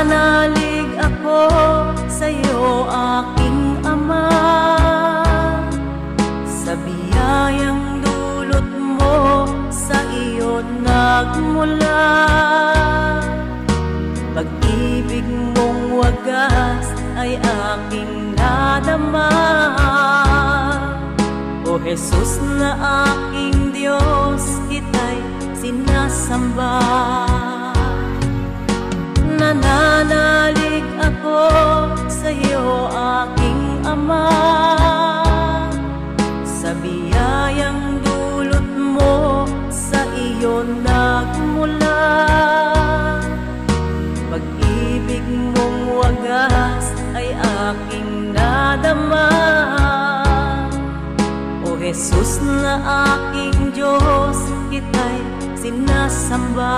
Nananalig ako sa'yo, aking Ama, sa biyayang dulot mo, sa iyo nagmula. Pag-ibig mong wagas ay aking nadama. O Jesus na aking Diyos, kita'y sinasamba. Nananalig ako sa'yo, aking Ama, sa biyayang dulot mo, sa iyo nagmula. Pag-ibig mong wagas ay aking nadama. O Jesus na aking Diyos, kita'y sinasamba.